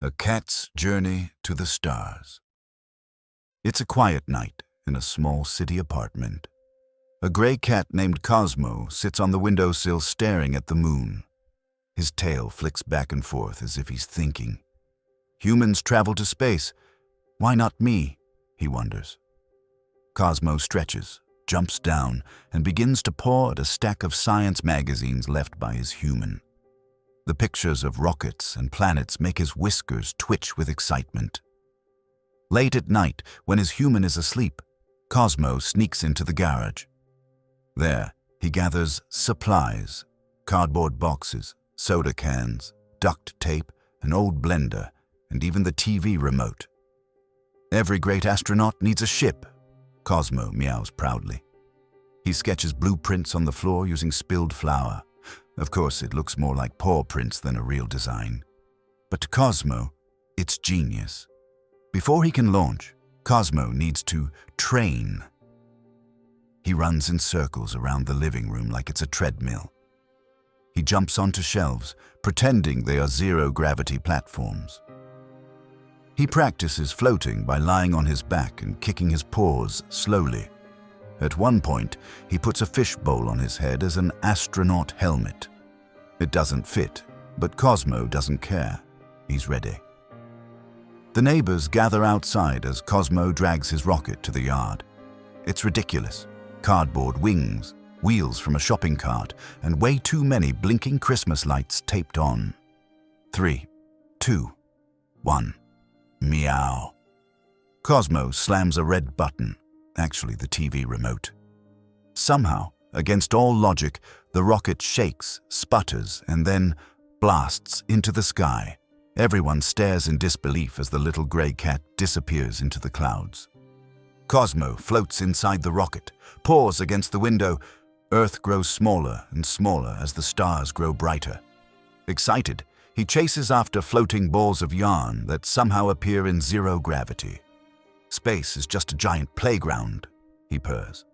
A Cat's Journey to the Stars. It's a quiet night in a small city apartment. A gray cat named Cosmo sits on the windowsill staring at the moon. His tail flicks back and forth as if he's thinking. Humans travel to space. Why not me? He wonders. Cosmo stretches, jumps down, and begins to paw at a stack of science magazines left by his human. The pictures of rockets and planets make his whiskers twitch with excitement. Late at night, when his human is asleep, Cosmo sneaks into the garage. There, he gathers supplies, cardboard boxes, soda cans, duct tape, an old blender, and even the TV remote. Every great astronaut needs a ship, Cosmo meows proudly. He sketches blueprints on the floor using spilled flour. Of course, it looks more like paw prints than a real design. But to Cosmo, it's genius. Before he can launch, Cosmo needs to train. He runs in circles around the living room like it's a treadmill. He jumps onto shelves, pretending they are zero-gravity platforms. He practices floating by lying on his back and kicking his paws slowly. At one point, he puts a fishbowl on his head as an astronaut helmet. It doesn't fit, but Cosmo doesn't care. He's ready. The neighbors gather outside as Cosmo drags his rocket to the yard. It's ridiculous. Cardboard wings, wheels from a shopping cart, and way too many blinking Christmas lights taped on. 3, 2, 1. Meow. Cosmo slams a red button, actually the TV remote. Somehow, against all logic, the rocket shakes, sputters, and then blasts into the sky. Everyone stares in disbelief as the little gray cat disappears into the clouds. Cosmo floats inside the rocket, paws against the window. Earth grows smaller and smaller as the stars grow brighter. Excited, he chases after floating balls of yarn that somehow appear in zero gravity. Space is just a giant playground, he purrs.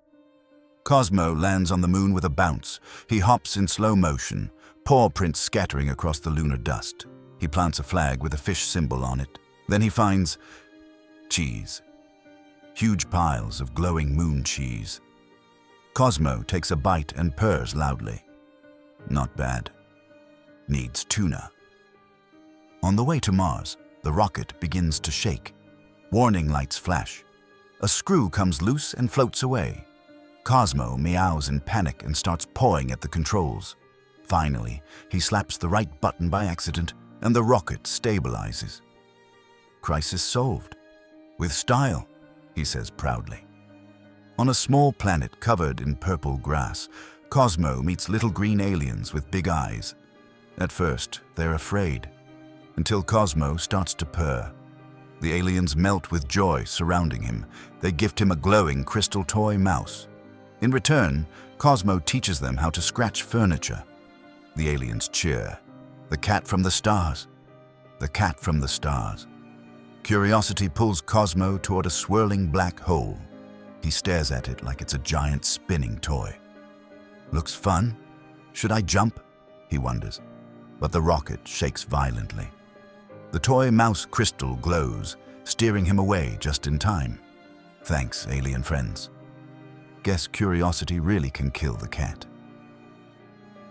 Cosmo lands on the moon with a bounce. He hops in slow motion, paw prints scattering across the lunar dust. He plants a flag with a fish symbol on it. Then he finds cheese. Huge piles of glowing moon cheese. Cosmo takes a bite and purrs loudly. Not bad. Needs tuna. On the way to Mars, the rocket begins to shake. Warning lights flash. A screw comes loose and floats away. Cosmo meows in panic and starts pawing at the controls. Finally, he slaps the right button by accident, and the rocket stabilizes. Crisis solved. With style, he says proudly. On a small planet covered in purple grass, Cosmo meets little green aliens with big eyes. At first, they're afraid, until Cosmo starts to purr. The aliens melt with joy surrounding him. They gift him a glowing crystal toy mouse. In return, Cosmo teaches them how to scratch furniture. The aliens cheer. The cat from the stars. The cat from the stars. Curiosity pulls Cosmo toward a swirling black hole. He stares at it like it's a giant spinning toy. Looks fun? Should I jump? He wonders. But the rocket shakes violently. The toy mouse crystal glows, steering him away just in time. Thanks, alien friends. Guess curiosity really can kill the cat.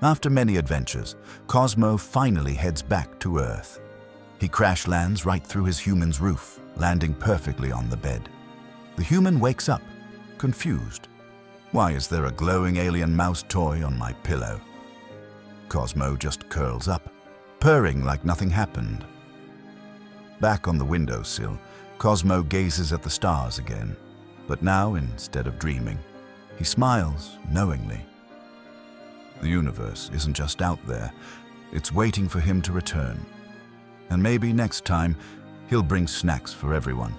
After many adventures, Cosmo finally heads back to Earth. He crash lands right through his human's roof, landing perfectly on the bed. The human wakes up, confused. Why is there a glowing alien mouse toy on my pillow? Cosmo just curls up, purring like nothing happened. Back on the windowsill, Cosmo gazes at the stars again. But now, instead of dreaming, he smiles knowingly. The universe isn't just out there, it's waiting for him to return. And maybe next time, he'll bring snacks for everyone.